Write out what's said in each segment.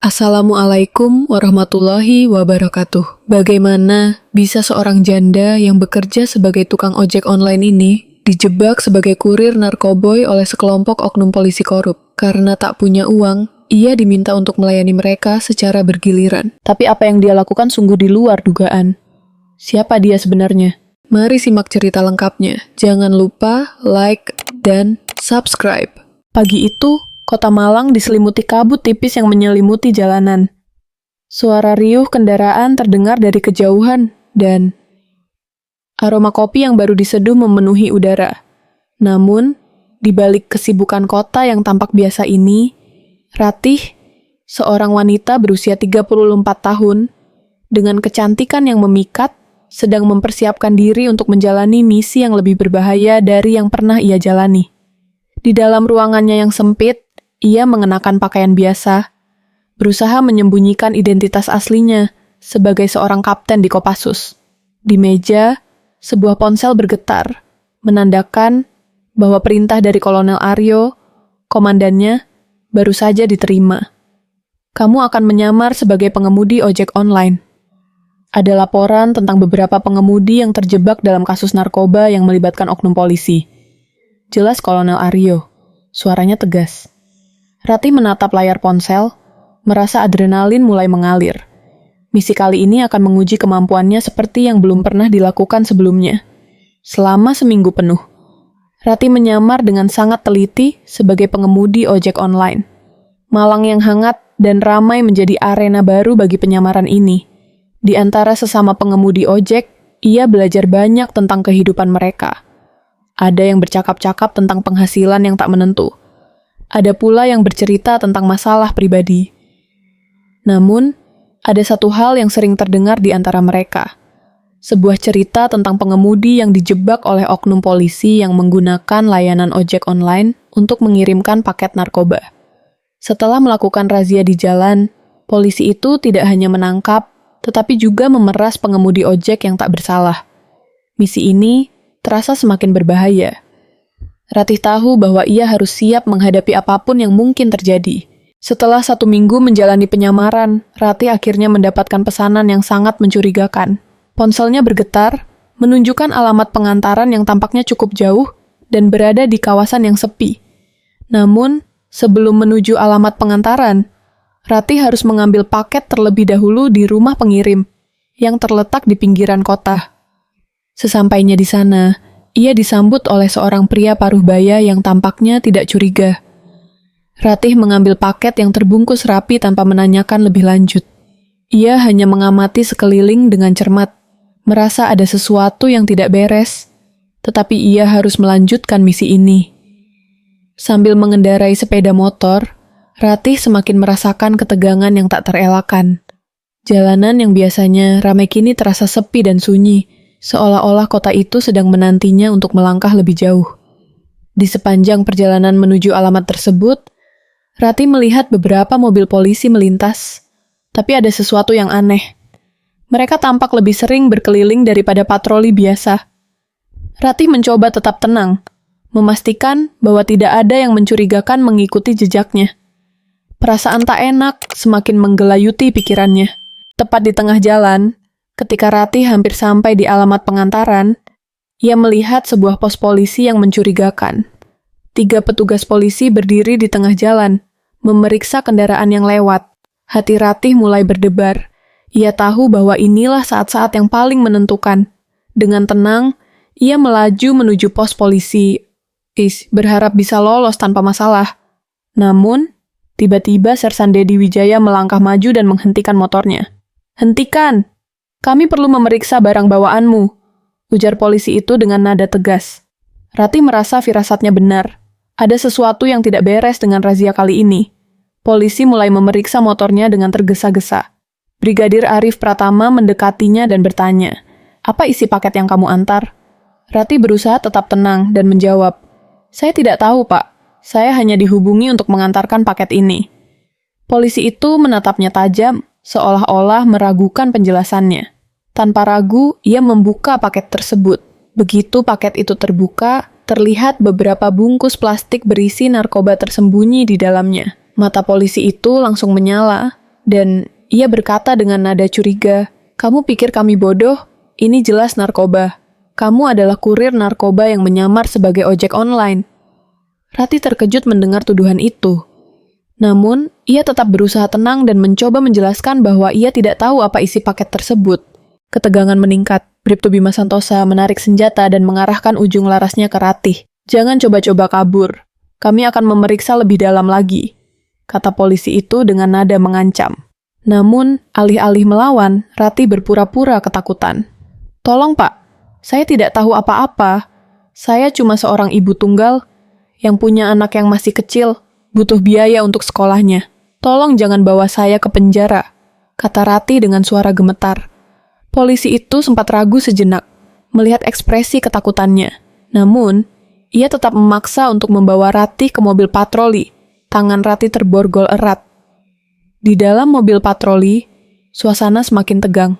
Assalamualaikum warahmatullahi wabarakatuh. Bagaimana bisa seorang janda yang bekerja sebagai tukang ojek online ini dijebak sebagai kurir narkoboy oleh sekelompok oknum polisi korup? Karena tak punya uang, ia diminta untuk melayani mereka secara bergiliran. Tapi apa yang dia lakukan sungguh di luar dugaan. Siapa dia sebenarnya? Mari simak cerita lengkapnya. Jangan lupa like dan subscribe. Pagi itu, Kota Malang diselimuti kabut tipis yang menyelimuti jalanan. Suara riuh kendaraan terdengar dari kejauhan, dan aroma kopi yang baru diseduh memenuhi udara. Namun, di balik kesibukan kota yang tampak biasa ini, Ratih, seorang wanita berusia 34 tahun, dengan kecantikan yang memikat, sedang mempersiapkan diri untuk menjalani misi yang lebih berbahaya dari yang pernah ia jalani. Di dalam ruangannya yang sempit, ia mengenakan pakaian biasa, berusaha menyembunyikan identitas aslinya sebagai seorang kapten di Kopassus. Di meja, sebuah ponsel bergetar, menandakan bahwa perintah dari Kolonel Aryo, komandannya, baru saja diterima. Kamu akan menyamar sebagai pengemudi ojek online. Ada laporan tentang beberapa pengemudi yang terjebak dalam kasus narkoba yang melibatkan oknum polisi. Jelas Kolonel Aryo, suaranya tegas. Ratih menatap layar ponsel, merasa adrenalin mulai mengalir. Misi kali ini akan menguji kemampuannya seperti yang belum pernah dilakukan sebelumnya. Selama seminggu penuh, Ratih menyamar dengan sangat teliti sebagai pengemudi ojek online. Malang yang hangat dan ramai menjadi arena baru bagi penyamaran ini. Di antara sesama pengemudi ojek, ia belajar banyak tentang kehidupan mereka. Ada yang bercakap-cakap tentang penghasilan yang tak menentu. Ada pula yang bercerita tentang masalah pribadi. Namun, ada satu hal yang sering terdengar di antara mereka. Sebuah cerita tentang pengemudi yang dijebak oleh oknum polisi yang menggunakan layanan ojek online untuk mengirimkan paket narkoba. Setelah melakukan razia di jalan, polisi itu tidak hanya menangkap, tetapi juga memeras pengemudi ojek yang tak bersalah. Misi ini terasa semakin berbahaya. Ratih tahu bahwa ia harus siap menghadapi apapun yang mungkin terjadi. Setelah 1 minggu menjalani penyamaran, Ratih akhirnya mendapatkan pesanan yang sangat mencurigakan. Ponselnya bergetar, menunjukkan alamat pengantaran yang tampaknya cukup jauh dan berada di kawasan yang sepi. Namun, sebelum menuju alamat pengantaran, Ratih harus mengambil paket terlebih dahulu di rumah pengirim yang terletak di pinggiran kota. Sesampainya di sana, ia disambut oleh seorang pria paruh baya yang tampaknya tidak curiga. Ratih mengambil paket yang terbungkus rapi tanpa menanyakan lebih lanjut. Ia hanya mengamati sekeliling dengan cermat, merasa ada sesuatu yang tidak beres, tetapi ia harus melanjutkan misi ini. Sambil mengendarai sepeda motor, Ratih semakin merasakan ketegangan yang tak terelakkan. Jalanan yang biasanya ramai kini terasa sepi dan sunyi, seolah-olah kota itu sedang menantinya untuk melangkah lebih jauh. Di sepanjang perjalanan menuju alamat tersebut, Ratih melihat beberapa mobil polisi melintas, tapi ada sesuatu yang aneh. Mereka tampak lebih sering berkeliling daripada patroli biasa. Ratih mencoba tetap tenang, memastikan bahwa tidak ada yang mencurigakan mengikuti jejaknya. Perasaan tak enak semakin menggelayuti pikirannya. Tepat di tengah jalan, ketika Ratih hampir sampai di alamat pengantaran, ia melihat sebuah pos polisi yang mencurigakan. 3 petugas polisi berdiri di tengah jalan, memeriksa kendaraan yang lewat. Hati Ratih mulai berdebar. Ia tahu bahwa inilah saat-saat yang paling menentukan. Dengan tenang, ia melaju menuju pos polisi, berharap bisa lolos tanpa masalah. Namun, tiba-tiba Sersan Dedi Wijaya melangkah maju dan menghentikan motornya. "Hentikan! Kami perlu memeriksa barang bawaanmu," ujar polisi itu dengan nada tegas. Ratih merasa firasatnya benar. Ada sesuatu yang tidak beres dengan razia kali ini. Polisi mulai memeriksa motornya dengan tergesa-gesa. Brigadir Arif Pratama mendekatinya dan bertanya, "Apa isi paket yang kamu antar?" Ratih berusaha tetap tenang dan menjawab, "Saya tidak tahu, Pak. Saya hanya dihubungi untuk mengantarkan paket ini." Polisi itu menatapnya tajam, seolah-olah meragukan penjelasannya. Tanpa ragu, ia membuka paket tersebut. Begitu paket itu terbuka, terlihat beberapa bungkus plastik berisi narkoba tersembunyi di dalamnya. Mata polisi itu langsung menyala, Dan ia berkata dengan nada curiga, "Kamu pikir kami bodoh? Ini jelas narkoba. Kamu adalah kurir narkoba yang menyamar sebagai ojek online." Rati terkejut mendengar tuduhan itu. Namun, ia tetap berusaha tenang dan mencoba menjelaskan bahwa ia tidak tahu apa isi paket tersebut. Ketegangan meningkat. Bribtu Bima Santosa menarik senjata dan mengarahkan ujung larasnya ke Ratih. "Jangan coba-coba kabur. Kami akan memeriksa lebih dalam lagi," kata polisi itu dengan nada mengancam. Namun, alih-alih melawan, Ratih berpura-pura ketakutan. "Tolong Pak, saya tidak tahu apa-apa. Saya cuma seorang ibu tunggal yang punya anak yang masih kecil, butuh biaya untuk sekolahnya. Tolong jangan bawa saya ke penjara," kata Ratih dengan suara gemetar. Polisi itu sempat ragu sejenak, melihat ekspresi ketakutannya. Namun, ia tetap memaksa untuk membawa Ratih ke mobil patroli. Tangan Ratih terborgol erat. Di dalam mobil patroli, suasana semakin tegang.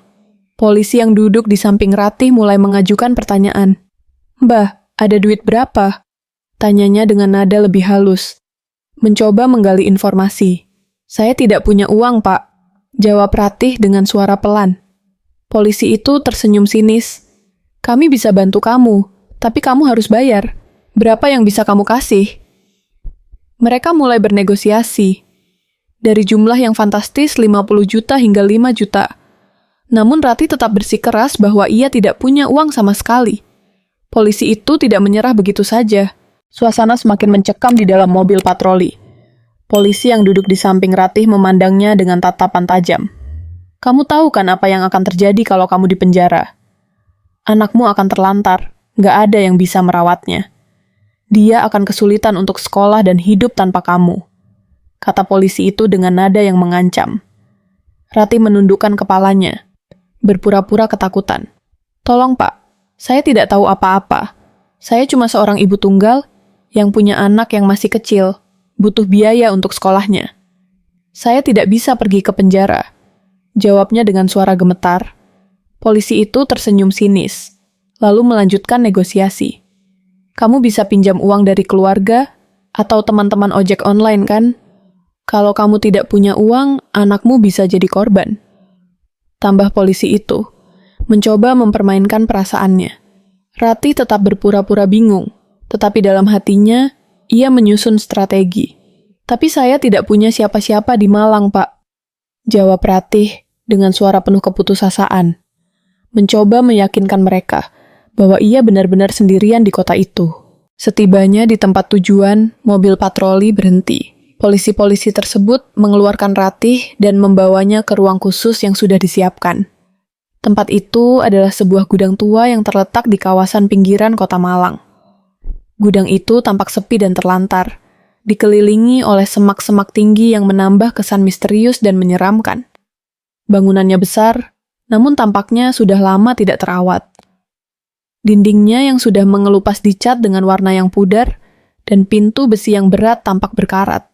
Polisi yang duduk di samping Ratih mulai mengajukan pertanyaan. "Mbah, ada duit berapa?" tanyanya dengan nada lebih halus. Mencoba menggali informasi. "Saya tidak punya uang, Pak," jawab Ratih dengan suara pelan. Polisi itu tersenyum sinis. "Kami bisa bantu kamu, tapi kamu harus bayar. Berapa yang bisa kamu kasih?" Mereka mulai bernegosiasi. Dari jumlah yang fantastis 50 juta hingga 5 juta. Namun Ratih tetap bersikeras bahwa ia tidak punya uang sama sekali. Polisi itu tidak menyerah begitu saja. Suasana semakin mencekam di dalam mobil patroli. Polisi yang duduk di samping Ratih memandangnya dengan tatapan tajam. "Kamu tahu kan apa yang akan terjadi kalau kamu di penjara? Anakmu akan terlantar, nggak ada yang bisa merawatnya. Dia akan kesulitan untuk sekolah dan hidup tanpa kamu," kata polisi itu dengan nada yang mengancam. Ratih menundukkan kepalanya, berpura-pura ketakutan. "Tolong Pak, saya tidak tahu apa-apa. Saya cuma seorang ibu tunggal yang punya anak yang masih kecil, butuh biaya untuk sekolahnya. Saya tidak bisa pergi ke penjara," jawabnya dengan suara gemetar. Polisi itu tersenyum sinis, lalu melanjutkan negosiasi. "Kamu bisa pinjam uang dari keluarga atau teman-teman ojek online kan? Kalau kamu tidak punya uang, anakmu bisa jadi korban," tambah polisi itu, mencoba mempermainkan perasaannya. Ratih tetap berpura-pura bingung, tetapi dalam hatinya, ia menyusun strategi. "Tapi saya tidak punya siapa-siapa di Malang, Pak," jawab Ratih dengan suara penuh keputusasaan. Mencoba meyakinkan mereka bahwa ia benar-benar sendirian di kota itu. Setibanya di tempat tujuan, mobil patroli berhenti. Polisi-polisi tersebut mengeluarkan Ratih dan membawanya ke ruang khusus yang sudah disiapkan. Tempat itu adalah sebuah gudang tua yang terletak di kawasan pinggiran kota Malang. Gudang itu tampak sepi dan terlantar, dikelilingi oleh semak-semak tinggi yang menambah kesan misterius dan menyeramkan. Bangunannya besar, namun tampaknya sudah lama tidak terawat. Dindingnya yang sudah mengelupas dicat dengan warna yang pudar, dan pintu besi yang berat tampak berkarat.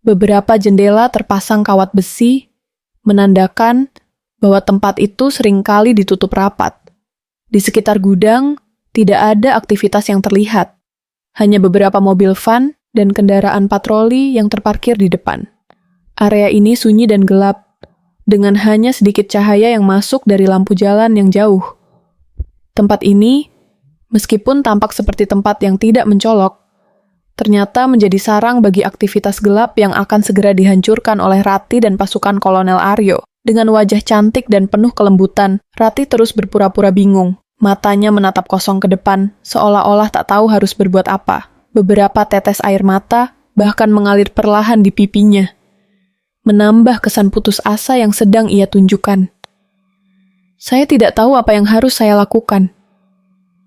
Beberapa jendela terpasang kawat besi, menandakan bahwa tempat itu seringkali ditutup rapat. Di sekitar gudang, tidak ada aktivitas yang terlihat. Hanya beberapa mobil van dan kendaraan patroli yang terparkir di depan. Area ini sunyi dan gelap, dengan hanya sedikit cahaya yang masuk dari lampu jalan yang jauh. Tempat ini, meskipun tampak seperti tempat yang tidak mencolok, ternyata menjadi sarang bagi aktivitas gelap yang akan segera dihancurkan oleh Ratih dan pasukan Kolonel Aryo. Dengan wajah cantik dan penuh kelembutan, Ratih terus berpura-pura bingung. Matanya menatap kosong ke depan, seolah-olah tak tahu harus berbuat apa. Beberapa tetes air mata bahkan mengalir perlahan di pipinya, menambah kesan putus asa yang sedang ia tunjukkan. "Saya tidak tahu apa yang harus saya lakukan."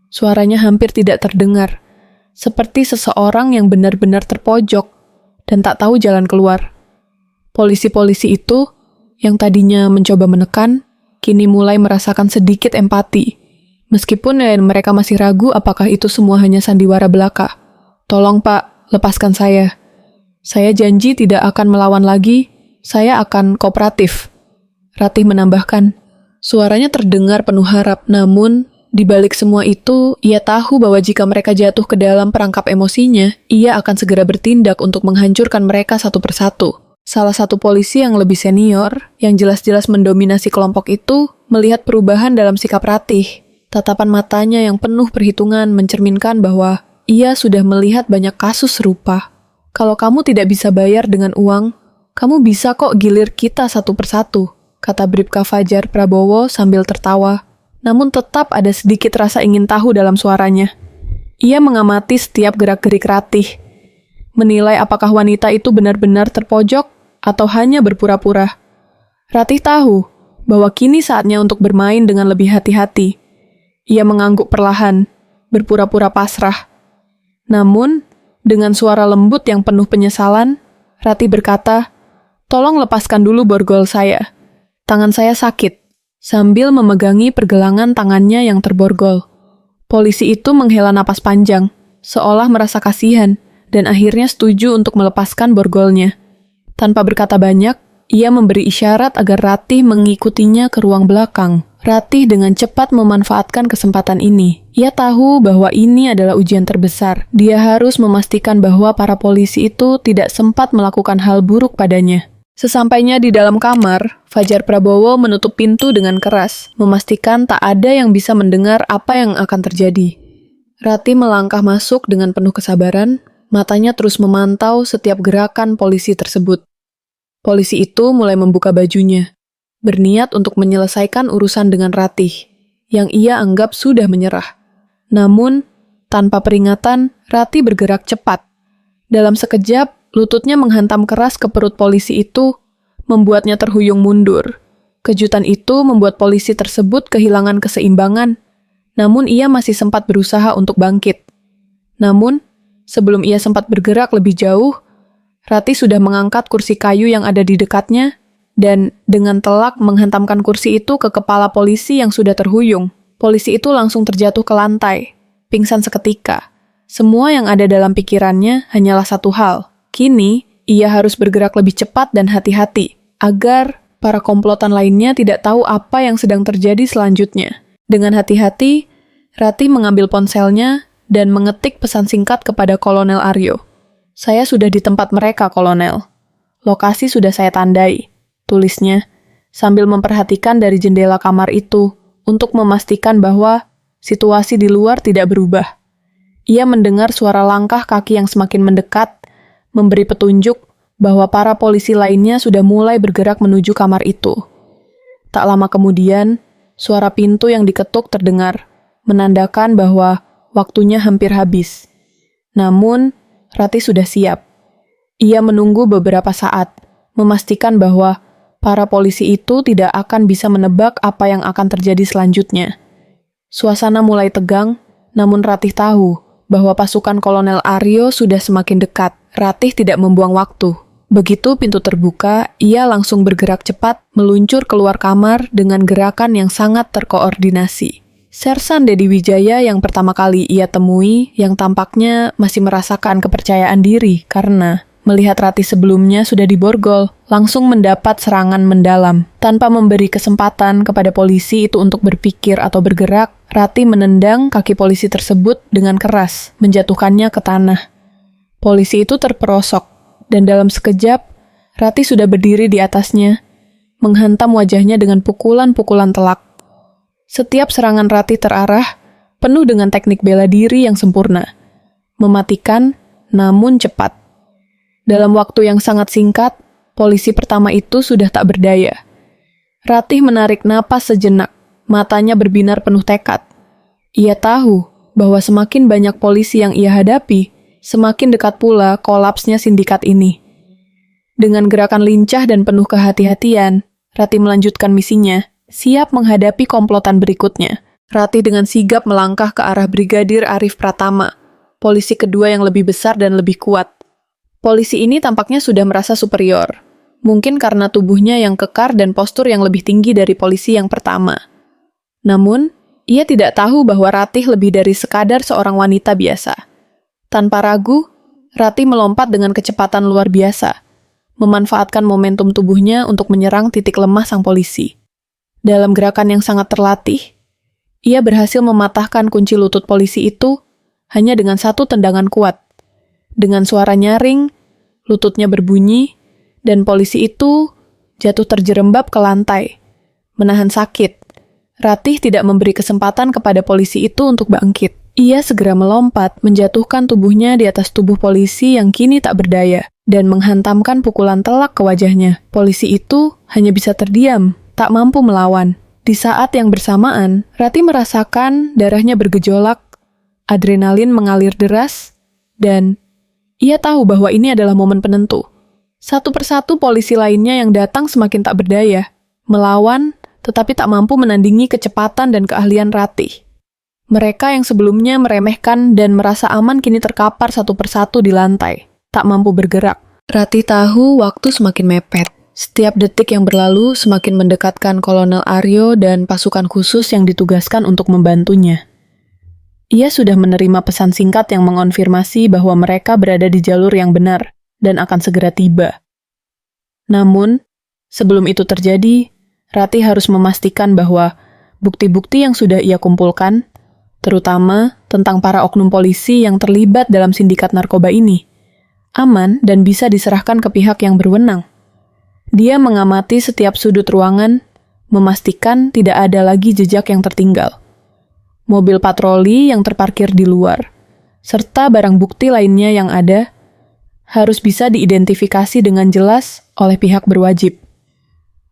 Suaranya hampir tidak terdengar, seperti seseorang yang benar-benar terpojok dan tak tahu jalan keluar. Polisi-polisi itu, yang tadinya mencoba menekan, kini mulai merasakan sedikit empati. Meskipun mereka masih ragu apakah itu semua hanya sandiwara belaka. "Tolong Pak, lepaskan saya. Saya janji tidak akan melawan lagi, saya akan kooperatif," Ratih menambahkan. Suaranya terdengar penuh harap, namun di balik semua itu, ia tahu bahwa jika mereka jatuh ke dalam perangkap emosinya, ia akan segera bertindak untuk menghancurkan mereka satu persatu. Salah satu polisi yang lebih senior, yang jelas-jelas mendominasi kelompok itu, melihat perubahan dalam sikap Ratih. Tatapan matanya yang penuh perhitungan mencerminkan bahwa ia sudah melihat banyak kasus serupa. Kalau kamu tidak bisa bayar dengan uang, kamu bisa kok gilir kita satu persatu, kata Bribka Fajar Prabowo sambil tertawa. Namun tetap ada sedikit rasa ingin tahu dalam suaranya. Ia mengamati setiap gerak-gerik Ratih, menilai apakah wanita itu benar-benar terpojok atau hanya berpura-pura. Ratih tahu bahwa kini saatnya untuk bermain dengan lebih hati-hati. Ia mengangguk perlahan, berpura-pura pasrah. Namun, dengan suara lembut yang penuh penyesalan, Ratih berkata, "Tolong lepaskan dulu borgol saya. Tangan saya sakit," sambil memegangi pergelangan tangannya yang terborgol. Polisi itu menghela napas panjang, seolah merasa kasihan, dan akhirnya setuju untuk melepaskan borgolnya. Tanpa berkata banyak, ia memberi isyarat agar Ratih mengikutinya ke ruang belakang. Ratih dengan cepat memanfaatkan kesempatan ini. Ia tahu bahwa ini adalah ujian terbesar. Dia harus memastikan bahwa para polisi itu tidak sempat melakukan hal buruk padanya. Sesampainya di dalam kamar, Fajar Prabowo menutup pintu dengan keras, memastikan tak ada yang bisa mendengar apa yang akan terjadi. Ratih melangkah masuk dengan penuh kesabaran, matanya terus memantau setiap gerakan polisi tersebut. Polisi itu mulai membuka bajunya, berniat untuk menyelesaikan urusan dengan Ratih, yang ia anggap sudah menyerah. Namun, tanpa peringatan, Ratih bergerak cepat. Dalam sekejap, lututnya menghantam keras ke perut polisi itu, membuatnya terhuyung mundur. Kejutan itu membuat polisi tersebut kehilangan keseimbangan, namun ia masih sempat berusaha untuk bangkit. Namun, sebelum ia sempat bergerak lebih jauh, Ratih sudah mengangkat kursi kayu yang ada di dekatnya, dan dengan telak menghantamkan kursi itu ke kepala polisi yang sudah terhuyung. Polisi itu langsung terjatuh ke lantai, pingsan seketika. Semua yang ada dalam pikirannya hanyalah satu hal. Kini, ia harus bergerak lebih cepat dan hati-hati, agar para komplotan lainnya tidak tahu apa yang sedang terjadi selanjutnya. Dengan hati-hati, Ratih mengambil ponselnya dan mengetik pesan singkat kepada Kolonel Aryo. "Saya sudah di tempat mereka, Kolonel. Lokasi sudah saya tandai," tulisnya, sambil memperhatikan dari jendela kamar itu untuk memastikan bahwa situasi di luar tidak berubah. Ia mendengar suara langkah kaki yang semakin mendekat, memberi petunjuk bahwa para polisi lainnya sudah mulai bergerak menuju kamar itu. Tak lama kemudian, suara pintu yang diketuk terdengar, menandakan bahwa waktunya hampir habis. Namun, Ratih sudah siap. Ia menunggu beberapa saat, memastikan bahwa para polisi itu tidak akan bisa menebak apa yang akan terjadi selanjutnya. Suasana mulai tegang, namun Ratih tahu bahwa pasukan Kolonel Aryo sudah semakin dekat. Ratih tidak membuang waktu. Begitu pintu terbuka, ia langsung bergerak cepat, meluncur keluar kamar dengan gerakan yang sangat terkoordinasi. Sersan Dedi Wijaya yang pertama kali ia temui, yang tampaknya masih merasakan kepercayaan diri karena melihat Ratih sebelumnya sudah diborgol, langsung mendapat serangan mendalam. Tanpa memberi kesempatan kepada polisi itu untuk berpikir atau bergerak, Ratih menendang kaki polisi tersebut dengan keras, menjatuhkannya ke tanah. Polisi itu terperosok, dan dalam sekejap, Ratih sudah berdiri di atasnya, menghantam wajahnya dengan pukulan-pukulan telak. Setiap serangan Ratih terarah, penuh dengan teknik bela diri yang sempurna. Mematikan, namun cepat. Dalam waktu yang sangat singkat, polisi pertama itu sudah tak berdaya. Ratih menarik napas sejenak, matanya berbinar penuh tekad. Ia tahu bahwa semakin banyak polisi yang ia hadapi, semakin dekat pula kolapsnya sindikat ini. Dengan gerakan lincah dan penuh kehati-hatian, Ratih melanjutkan misinya, siap menghadapi komplotan berikutnya. Ratih dengan sigap melangkah ke arah Brigadir Arif Pratama, polisi kedua yang lebih besar dan lebih kuat. Polisi ini tampaknya sudah merasa superior, mungkin karena tubuhnya yang kekar dan postur yang lebih tinggi dari polisi yang pertama. Namun, ia tidak tahu bahwa Ratih lebih dari sekadar seorang wanita biasa. Tanpa ragu, Ratih melompat dengan kecepatan luar biasa, memanfaatkan momentum tubuhnya untuk menyerang titik lemah sang polisi. Dalam gerakan yang sangat terlatih, ia berhasil mematahkan kunci lutut polisi itu hanya dengan satu tendangan kuat. Dengan suara nyaring, lututnya berbunyi, dan polisi itu jatuh terjerembab ke lantai, menahan sakit. Ratih tidak memberi kesempatan kepada polisi itu untuk bangkit. Ia segera melompat, menjatuhkan tubuhnya di atas tubuh polisi yang kini tak berdaya, dan menghantamkan pukulan telak ke wajahnya. Polisi itu hanya bisa terdiam, tak mampu melawan. Di saat yang bersamaan, Ratih merasakan darahnya bergejolak, adrenalin mengalir deras, dan ia tahu bahwa ini adalah momen penentu. Satu persatu polisi lainnya yang datang semakin tak berdaya, melawan, tetapi tak mampu menandingi kecepatan dan keahlian Ratih. Mereka yang sebelumnya meremehkan dan merasa aman kini terkapar satu persatu di lantai, tak mampu bergerak. Ratih tahu waktu semakin mepet. Setiap detik yang berlalu semakin mendekatkan Kolonel Aryo dan pasukan khusus yang ditugaskan untuk membantunya. Ia sudah menerima pesan singkat yang mengonfirmasi bahwa mereka berada di jalur yang benar dan akan segera tiba. Namun, sebelum itu terjadi, Ratih harus memastikan bahwa bukti-bukti yang sudah ia kumpulkan, terutama tentang para oknum polisi yang terlibat dalam sindikat narkoba ini, aman dan bisa diserahkan ke pihak yang berwenang. Dia mengamati setiap sudut ruangan, memastikan tidak ada lagi jejak yang tertinggal. Mobil patroli yang terparkir di luar, serta barang bukti lainnya yang ada, harus bisa diidentifikasi dengan jelas oleh pihak berwajib.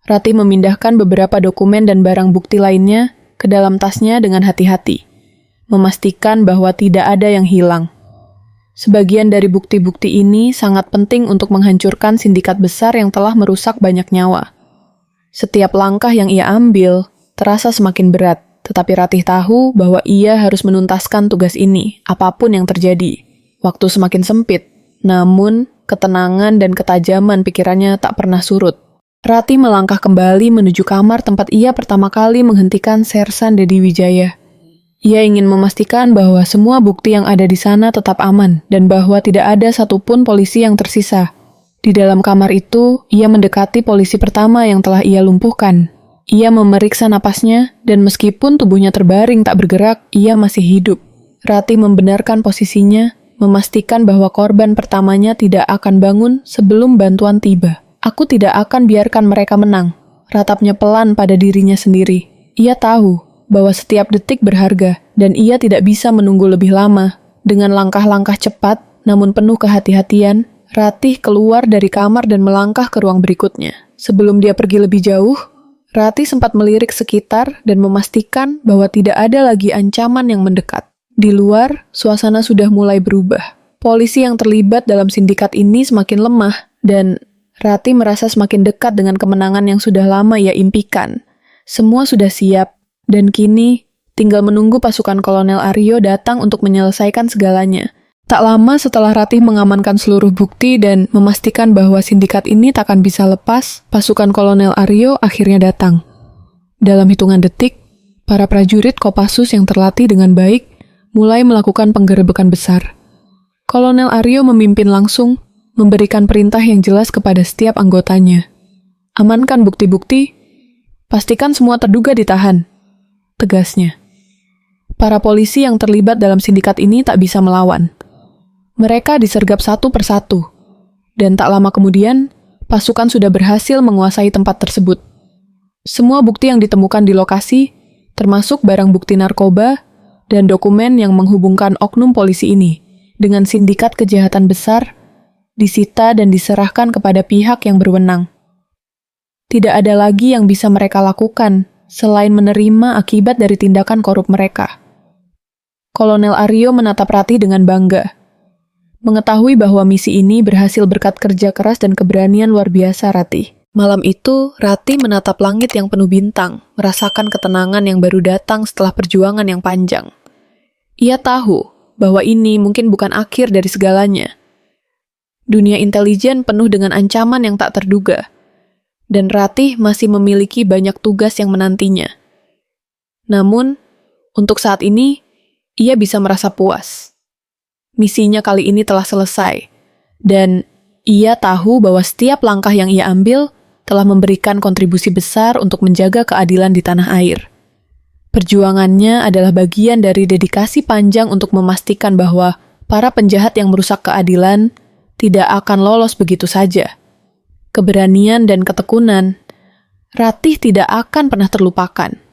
Ratih memindahkan beberapa dokumen dan barang bukti lainnya ke dalam tasnya dengan hati-hati, memastikan bahwa tidak ada yang hilang. Sebagian dari bukti-bukti ini sangat penting untuk menghancurkan sindikat besar yang telah merusak banyak nyawa. Setiap langkah yang ia ambil terasa semakin berat, tetapi Ratih tahu bahwa ia harus menuntaskan tugas ini, apapun yang terjadi. Waktu semakin sempit, namun ketenangan dan ketajaman pikirannya tak pernah surut. Ratih melangkah kembali menuju kamar tempat ia pertama kali menghentikan Sersan Dedi Wijaya. Ia ingin memastikan bahwa semua bukti yang ada di sana tetap aman dan bahwa tidak ada satupun polisi yang tersisa. Di dalam kamar itu, ia mendekati polisi pertama yang telah ia lumpuhkan. Ia memeriksa napasnya dan meskipun tubuhnya terbaring tak bergerak, ia masih hidup. Ratih membenarkan posisinya, memastikan bahwa korban pertamanya tidak akan bangun sebelum bantuan tiba. Aku tidak akan biarkan mereka menang, ratapnya pelan pada dirinya sendiri. Ia tahu bahwa setiap detik berharga, dan ia tidak bisa menunggu lebih lama. Dengan langkah-langkah cepat, namun penuh kehati-hatian, Ratih keluar dari kamar dan melangkah ke ruang berikutnya. Sebelum dia pergi lebih jauh, Ratih sempat melirik sekitar dan memastikan bahwa tidak ada lagi ancaman yang mendekat. Di luar, suasana sudah mulai berubah. Polisi yang terlibat dalam sindikat ini semakin lemah, dan Ratih merasa semakin dekat dengan kemenangan yang sudah lama ia impikan. Semua sudah siap, dan kini tinggal menunggu pasukan Kolonel Aryo datang untuk menyelesaikan segalanya. Tak lama setelah Ratih mengamankan seluruh bukti dan memastikan bahwa sindikat ini takkan bisa lepas, pasukan Kolonel Aryo akhirnya datang. Dalam hitungan detik, para prajurit Kopassus yang terlatih dengan baik mulai melakukan penggerebekan besar. Kolonel Aryo memimpin langsung, memberikan perintah yang jelas kepada setiap anggotanya. Amankan bukti-bukti, pastikan semua terduga ditahan, tegasnya. Para polisi yang terlibat dalam sindikat ini tak bisa melawan. Mereka disergap satu persatu, dan tak lama kemudian, pasukan sudah berhasil menguasai tempat tersebut. Semua bukti yang ditemukan di lokasi, termasuk barang bukti narkoba, dan dokumen yang menghubungkan oknum polisi ini dengan sindikat kejahatan besar, disita dan diserahkan kepada pihak yang berwenang. Tidak ada lagi yang bisa mereka lakukan selain menerima akibat dari tindakan korup mereka. Kolonel Aryo menatap Ratih dengan bangga, mengetahui bahwa misi ini berhasil berkat kerja keras dan keberanian luar biasa Ratih. Malam itu, Ratih menatap langit yang penuh bintang, merasakan ketenangan yang baru datang setelah perjuangan yang panjang. Ia tahu bahwa ini mungkin bukan akhir dari segalanya. Dunia intelijen penuh dengan ancaman yang tak terduga, dan Ratih masih memiliki banyak tugas yang menantinya. Namun, untuk saat ini, ia bisa merasa puas. Misinya kali ini telah selesai, dan ia tahu bahwa setiap langkah yang ia ambil telah memberikan kontribusi besar untuk menjaga keadilan di tanah air. Perjuangannya adalah bagian dari dedikasi panjang untuk memastikan bahwa para penjahat yang merusak keadilan tidak akan lolos begitu saja. keberanian dan ketekunan, Ratih tidak akan pernah terlupakan.